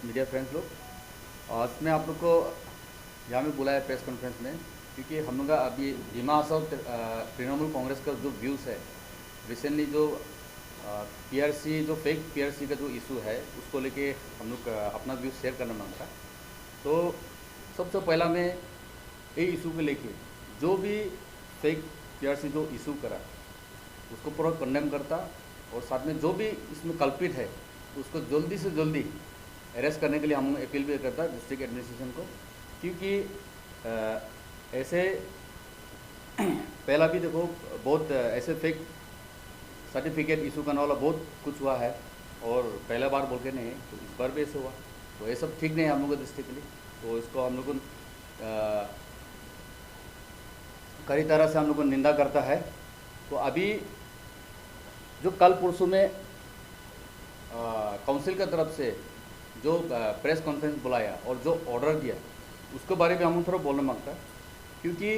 Media friends लोग। और इसमें आप लोग को यहाँ में बुलाया प्रेस कॉन्फ्रेंस में, क्योंकि हम लोग का अभी भीमा असम तृणमूल कांग्रेस का जो व्यूज़ है रिसेंटली, जो पीआरसी, जो फेक पीआरसी का जो इशू है उसको लेके हम लोग अपना व्यू शेयर करना मांगता। तो सबसे पहला मैं ये इशू को लेके जो भी फेक पीआरसी जो इशू करा उसको पूरा कंडेम करता, और साथ में जो भी इसमें कल्पित है उसको जल्दी से जल्दी अरेस्ट करने के लिए हम अपील भी करता डिस्ट्रिक्ट एडमिनिस्ट्रेशन को। क्योंकि ऐसे पहला भी देखो बहुत ऐसे फेक सर्टिफिकेट इशू करने वाला बहुत कुछ हुआ है, और पहला बार बोल के नहीं है, तो इस बार भी ऐसे हुआ। तो ये सब ठीक नहीं है हम लोग के डिस्ट्रिक्ट के लिए। तो इसको हम लोग को कई तरह से हम लोग को निंदा करता है। तो अभी जो कल परसों में काउंसिल की तरफ से जो प्रेस कॉन्फ्रेंस बुलाया और जो ऑर्डर दिया उसके बारे में हम थोड़ा बोलना मांगता है। क्योंकि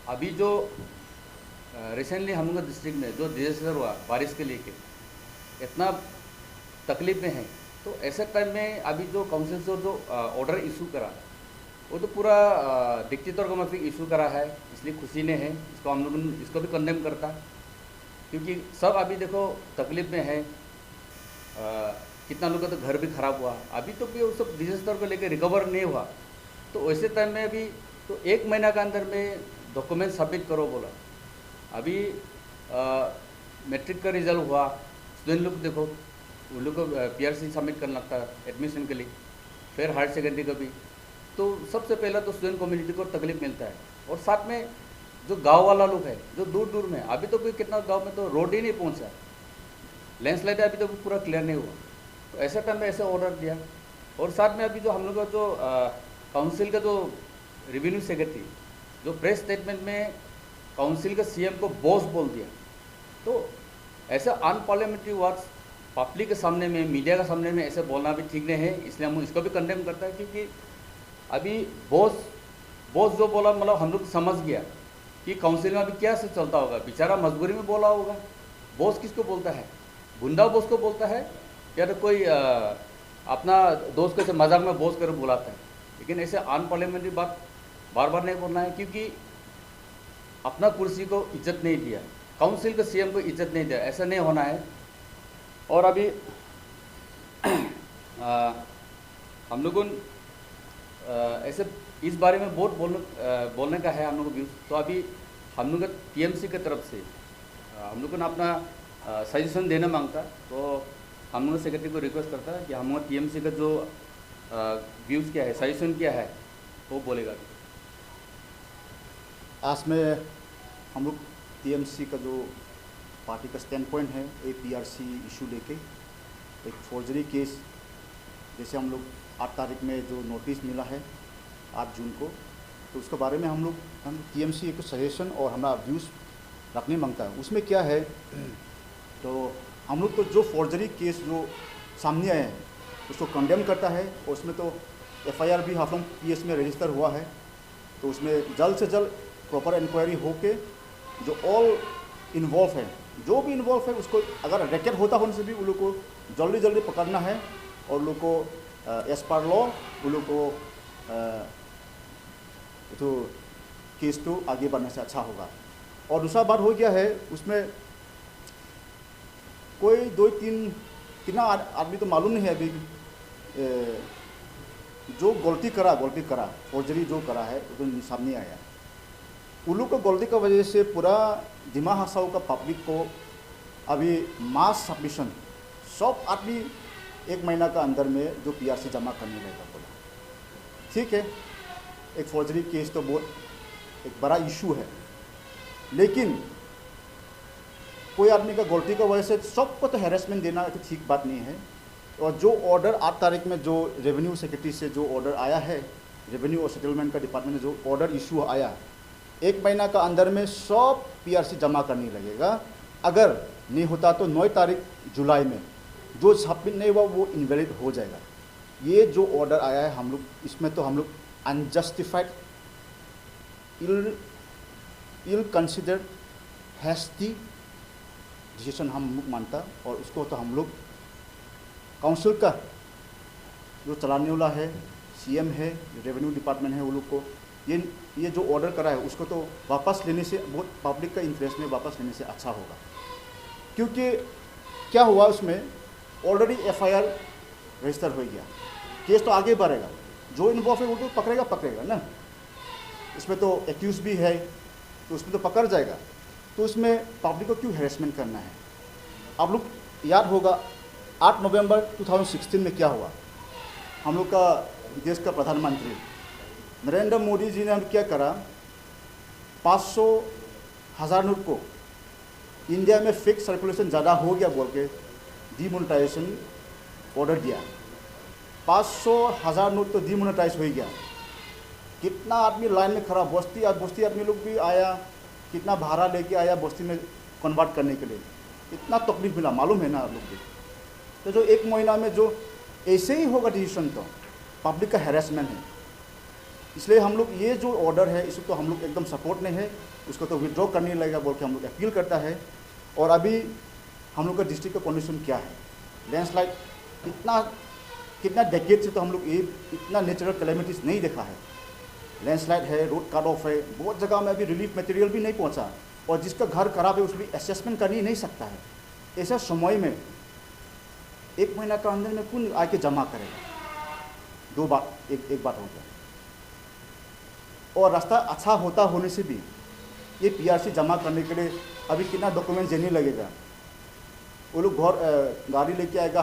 अभी जो रिसेंटली हम लोग डिस्ट्रिक्ट में जो डिजास्टर हुआ बारिश के लेके इतना तकलीफ में है, तो ऐसे टाइम में अभी जो काउंसिल से जो ऑर्डर इशू करा वो तो पूरा डिक्टेटर को माफिक इशू करा है, इसलिए खुशी ने है। इसको हम लोग इसको भी कंडेम करता, क्योंकि सब अभी देखो तकलीफ में है। कितना लोग का तो घर भी खराब हुआ, अभी तो भी वो सब डिजास्टर को लेकर रिकवर नहीं हुआ। तो वैसे टाइम में अभी तो 1 महीना के अंदर में डॉक्यूमेंट सबमिट करो बोला। अभी मैट्रिक का रिजल्ट हुआ, स्टूडेंट लोग देखो उन लोग को पीआरसी सबमिट करना लगता है एडमिशन के लिए, फिर हायर सेकेंडरी का भी। तो सबसे पहला तो स्टूडेंट कम्युनिटी को तकलीफ मिलता है, और साथ में जो गांव वाला लोग है जो दूर दूर में, अभी तो कोई कितना गांव में तो रोड ही नहीं पहुंचा, लैंडस्लाइड अभी तो पूरा क्लियर नहीं हुआ। तो ऐसे टाइम में ऐसे ऑर्डर दिया। और साथ में अभी जो हम लोग का जो काउंसिल का जो रेवेन्यू सेक्रेटरी जो प्रेस स्टेटमेंट में काउंसिल का सीएम को बॉस बोल दिया, तो ऐसा अनपार्लियामेंट्री वर्ड्स पब्लिक के सामने में, मीडिया के सामने में ऐसे बोलना भी ठीक नहीं है। इसलिए हम इसको भी कंडेम करता है। क्योंकि अभी बॉस बॉस जो बोला, मतलब हम लोग समझ गया कि काउंसिल में अभी क्या से चलता होगा, बेचारा मजबूरी में बोला होगा। बॉस किसको बोलता है? गुंडा बॉस को बोलता है, या तो कोई अपना दोस्त को ऐसे मजाक में बॉस कर बुलाता है। लेकिन ऐसे अनपार्लियामेंट्री बात बार बार नहीं बोलना है, क्योंकि अपना कुर्सी को इज्जत नहीं दिया, काउंसिल के सीएम को इज्जत नहीं दिया, ऐसा नहीं होना है। और अभी हम लोगों ऐसे इस बारे में बहुत बोलने का है हम लोग को व्यूज़। तो अभी हम लोग टीएमसी की तरफ से हम लोग को अपना सजेशन देना मांगता, तो हम लोग सेक्रेटरी को रिक्वेस्ट करता है कि हम लोग टीएमसी का जो व्यूज़ क्या है, सजेशन क्या है, वो बोलेगा। आज में हम लोग टीएमसी का जो पार्टी का स्टैंड पॉइंट है एक पीआरसी इशू लेके, एक फोर्जरी केस, जैसे हम लोग 8 तारीख में जो नोटिस मिला है 8 जून को, तो उसके बारे में हम टीएमसी एक सजेशन और हमारा व्यूज़ रखने मांगता है। उसमें क्या है, तो हम लोग तो जो फोर्जरी केस जो सामने आए हैं उसको कंडेम करता है, और उसमें तो एफआईआर भी हाफलोंग पीएस में रजिस्टर हुआ है। तो उसमें जल्द से जल्द प्रॉपर इंक्वायरी होके जो ऑल इन्वॉल्व है, जो भी इन्वॉल्व है, उसको अगर रैकेट होता होने से भी उन लोग को जल्दी जल्दी पकड़ना है, और उन लोग को एज पर लॉ उन लोग को तो केस तो आगे बढ़ने से अच्छा होगा। और दूसरा बात हो गया है, उसमें कोई 2-3 कितना आदमी तो मालूम नहीं है अभी, जो गलती करा फौजरी जो करा है वो तो सामने आया। उन लोग को गलती की वजह से पूरा दिमाग हसाओ का पब्लिक को अभी मास सबमिशन सब आदमी 1 महीना का अंदर में जो पीआरसी जमा करने रहेगा बोला। ठीक है, एक फौजरी केस तो बहुत एक बड़ा इशू है, लेकिन कोई आदमी का गलती की वजह से सबको तो हैरेसमेंट देना तो ठीक बात नहीं है। और जो ऑर्डर 8 तारीख में जो रेवेन्यू सेक्रेटरी से जो ऑर्डर आया है, रेवेन्यू और सेटलमेंट का डिपार्टमेंट में जो ऑर्डर इशू आया, 1 महीना का अंदर में सब पीआरसी जमा करने लगेगा। अगर नहीं होता तो 9 तारीख जुलाई में जो सबमिट नहीं हुआ वो इनवैलिड हो जाएगा। ये जो ऑर्डर आया है हम लोग, इसमें तो हम लोग अनजस्टिफाइड, इल कंसिडर्ड, हैस्टी डिसीजन हम लोग मानता, और उसको तो हम लोग काउंसिल का जो चलाने वाला है सीएम है, रेवेन्यू डिपार्टमेंट है, वो लोग को ये जो ऑर्डर करा है उसको तो वापस लेने से बहुत पब्लिक का इंटरेस्ट में वापस लेने से अच्छा होगा। क्योंकि क्या हुआ उसमें ऑलरेडी एफआईआर रजिस्टर हो गया, केस तो आगे बढ़ेगा, जो इन्वॉल्व है वो तो पकड़ेगा ना, इसमें तो एक्यूज भी है तो उसमें तो पकड़ जाएगा। तो उसमें पब्लिक को क्यों हैरेसमेंट करना है। आप लोग याद होगा 8 नवंबर 2016 में क्या हुआ। हम लोग का देश का प्रधानमंत्री नरेंद्र मोदी जी ने हम क्या करा, 500,000 नोट को इंडिया में फेक सर्कुलेशन ज़्यादा हो गया बोल के डीमोनेटाइजेशन ऑर्डर दिया। 500,000 नोट तो डीमोनेटाइज हो गया। कितना आदमी लाइन में खड़ा, बस्ती आदमी लोग भी आया, कितना भाड़ा लेके आया बस्ती में कन्वर्ट करने के लिए, इतना तकलीफ मिला, मालूम है ना आप लोग भी। तो जो 1 महीना में जो ऐसे ही होगा डिसीजन, तो पब्लिक का हैरेसमेंट है। इसलिए हम लोग ये जो ऑर्डर है इसको तो हम लोग एकदम सपोर्ट में है, उसको तो विड्रॉ करने लगेगा बोल के हम लोग अपील करता है। और अभी हम लोग का डिस्ट्रिक्ट का कंडीशन क्या है, लैंडस्लाइड कितना डेकेड से तो हम लोग ये इतना नेचुरल कैलेमिटीज नहीं देखा है। लैंडस्लाइड है, रोड कट ऑफ है, बहुत जगह में अभी रिलीफ मटेरियल भी नहीं पहुंचा, और जिसका घर खराब है उसकी असेसमेंट कर ही नहीं सकता है। ऐसे समय में 1 महीना का अंदर में कौन आके जमा करेगा। एक बात हो गया। और रास्ता अच्छा होता होने से भी ये पीआरसी जमा करने के लिए अभी कितना डॉक्यूमेंट देने लगेगा। वो लोग गाड़ी लेके आएगा,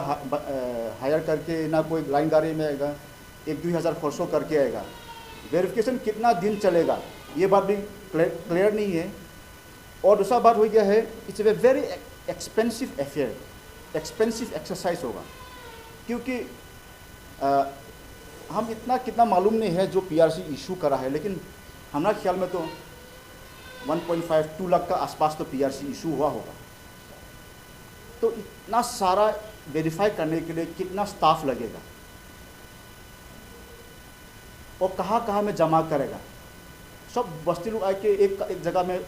हायर करके ना कोई लाइन गाड़ी में आएगा, 1-2 हज़ार खर्चों करके आएगा। वेरिफिकेशन कितना दिन चलेगा ये बात भी क्लियर नहीं है। और दूसरा बात हो गया है, it's a very expensive affair, expensive exercise होगा। क्योंकि हम कितना मालूम नहीं है जो पीआरसी इशू करा है, लेकिन हमारा ख्याल में तो 1.5-2 लाख का आसपास तो पीआरसी इशू हुआ होगा। तो इतना सारा वेरीफाई करने के लिए कितना स्टाफ लगेगा और कहाँ में जमा करेगा। सब बस्ती लोग आके एक जगह में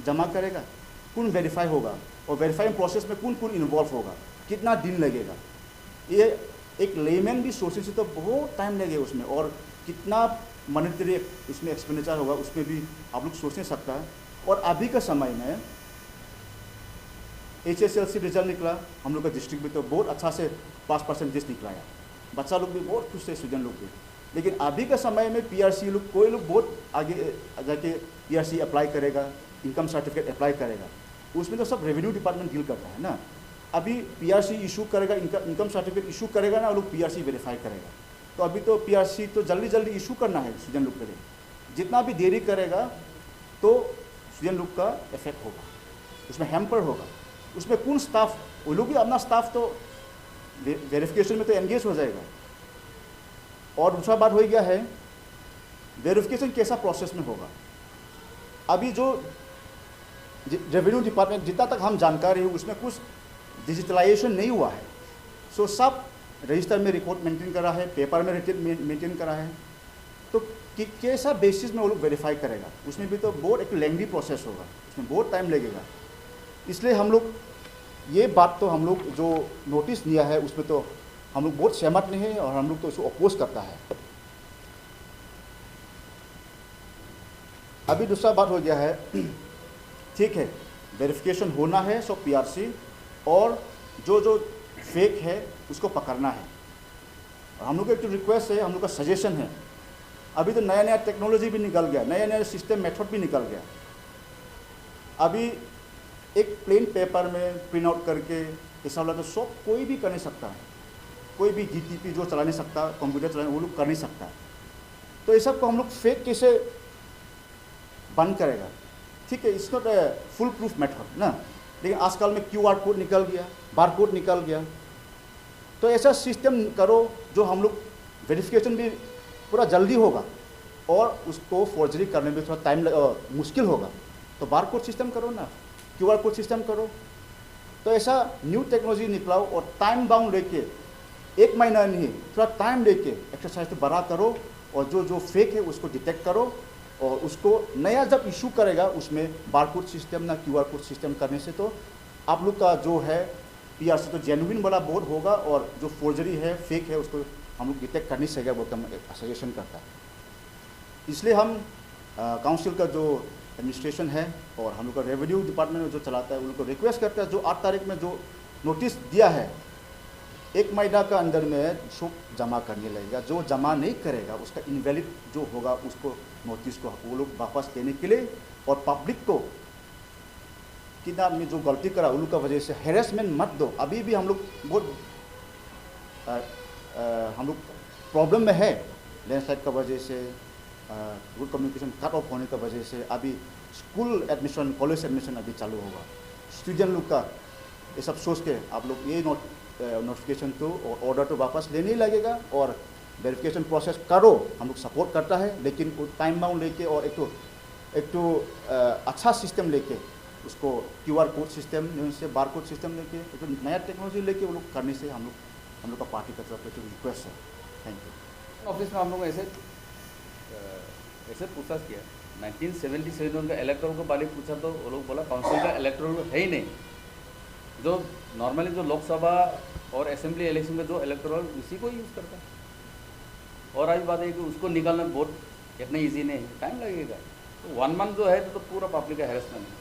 जमा करेगा, कौन वेरीफाई होगा, और वेरीफाइंग प्रोसेस में कौन इन्वॉल्व होगा, कितना दिन लगेगा। ये एक लेमैन भी सोचने से तो बहुत टाइम लगेगा उसमें, और कितना मॉनेटरी उसमें एक्सपेंडिचर होगा उसमें भी आप लोग सोच नहीं सकता। और अभी के समय में HSLC रिजल्ट निकला, हम लोग का डिस्ट्रिक्ट में तो बहुत अच्छा से 5% निकला है, बच्चा लोग भी बहुत खुश थे, स्टूडेंट लोग भी। लेकिन अभी के समय में पीआरसी लोग, कोई लोग बहुत आगे जाके पीआरसी अप्लाई करेगा, इनकम सर्टिफिकेट अप्लाई करेगा, उसमें तो सब रेवेन्यू डिपार्टमेंट डील करता है ना। अभी पीआरसी इशू करेगा, इनकम सर्टिफिकेट इशू करेगा ना, लोग पीआरसी वेरीफाई करेगा। तो अभी तो पीआरसी तो जल्दी इशू करना है स्टूडेंट लोग के लिए। जितना भी देरी करेगा तो स्टूडेंट लोग का इफेक्ट होगा, उसमें हैम्पर होगा। उसमें कौन स्टाफ, वो लोग भी अपना स्टाफ तो वेरिफिकेशन में तो एंगेज हो जाएगा। और दूसरा बात हो गया है, वेरिफिकेशन कैसा प्रोसेस में होगा। अभी जो रेवेन्यू डिपार्टमेंट, जितना तक हम जानकारी है उसमें कुछ डिजिटलाइजेशन नहीं हुआ है। सो सब रजिस्टर में रिकॉर्ड मेंटेन करा है, पेपर में मेंटेन करा है। तो कैसा बेसिस में वो लोग वेरीफाई करेगा, उसमें भी तो बहुत एक लेंथी प्रोसेस होगा, उसमें बहुत टाइम लगेगा। इसलिए हम लोग ये बात तो हम लोग जो नोटिस लिया है उसमें तो हम लोग बहुत सहमत नहीं है, और हम लोग तो उसको अपोज करता है। अभी दूसरा बात हो गया है, ठीक है वेरिफिकेशन होना है सो पीआरसी, और जो फेक है उसको पकड़ना है। और हम लोग का एक रिक्वेस्ट है, हम लोग का सजेशन है, अभी तो नया टेक्नोलॉजी भी निकल गया, नया सिस्टम मेथड भी निकल गया। अभी एक प्लेन पेपर में प्रिंट आउट करके ऐसा वाला तो सब कोई भी कर नहीं सकता है, कोई भी जीटीपी जो चला नहीं सकता, कंप्यूटर चलाने वो लोग कर नहीं सकता। तो ये सब को हम लोग फेक कैसे बंद करेगा। ठीक है, it's not a full proof method ना, लेकिन आजकल में QR कोड निकल गया, बार कोड निकल गया। तो ऐसा सिस्टम करो जो हम लोग वेरिफिकेशन भी पूरा जल्दी होगा, और उसको फॉर्जरी करने में थोड़ा टाइम मुश्किल होगा। तो बार कोड सिस्टम करो ना, QR कोड सिस्टम करो। तो ऐसा न्यू टेक्नोलॉजी निकलाओ, और टाइम बाउंड लेके 1 महीना नहीं, थोड़ा टाइम लेके एक्सरसाइज तो बड़ा करो, और जो फेक है उसको डिटेक्ट करो, और उसको नया जब इशू करेगा उसमें बारकोड सिस्टम ना QR कोड सिस्टम करने से तो आप लोग का जो है पीआरसी तो जेन्युइन वाला बोर्ड होगा, और जो फोर्जरी है फेक है उसको हम लोग डिटेक्ट करनी चाहिए वो हम सजेशन करता है। इसलिए हम काउंसिल का जो एडमिनिस्ट्रेशन है और हम लोग का रेवेन्यू डिपार्टमेंट में जो चलाता है उन लोग को रिक्वेस्ट करता है, जो 8 तारीख में जो नोटिस दिया है 1 महीना का अंदर में जो जमा करने लगेगा, जो जमा नहीं करेगा उसका इनवैलिड जो होगा उसको नोटिस को वो लोग वापस देने के लिए, और पब्लिक को कि ना में जो गलती करा उन लोग का वजह से हेरेसमेंट मत दो। अभी भी हम लोग बहुत हम लोग प्रॉब्लम में है, लैंडस्लाइड का वजह से, गुड कम्युनिकेशन कट ऑफ होने का वजह से। अभी स्कूल एडमिशन, कॉलेज एडमिशन अभी चालू होगा, स्टूडेंट लोग का ये सब सोच के आप लोग ये नोटिफिकेशन तो ऑर्डर तो वापस लेने ही लगेगा और वेरिफिकेशन प्रोसेस करो, हम लोग सपोर्ट करता है, लेकिन वो टाइम बाउंड लेके और एक तो अच्छा सिस्टम लेके उसको QR कोड सिस्टम से बार कोड सिस्टम लेके तो नया टेक्नोलॉजी लेके वो लोग करने से हम लोग का पार्टी का तरफ से रिक्वेस्ट है। Thank you. ऑफिस में हम लोग ऐसे पूछताछ किया, 1977 उनका इलेक्टोरल को बारे पूछा तो वो लोग बोला काउंसिल का इलेक्टोरल है ही नहीं, जो नॉर्मली जो लोकसभा और असेंबली इलेक्शन में जो इलेक्टोरल उसी को यूज़ करता है। और आज बात है कि उसको निकालना बहुत इतना ईजी नहीं है, टाइम लगेगा। तो 1 मंथ जो है तो पूरा पब्लिक का हेरेसमेंट है।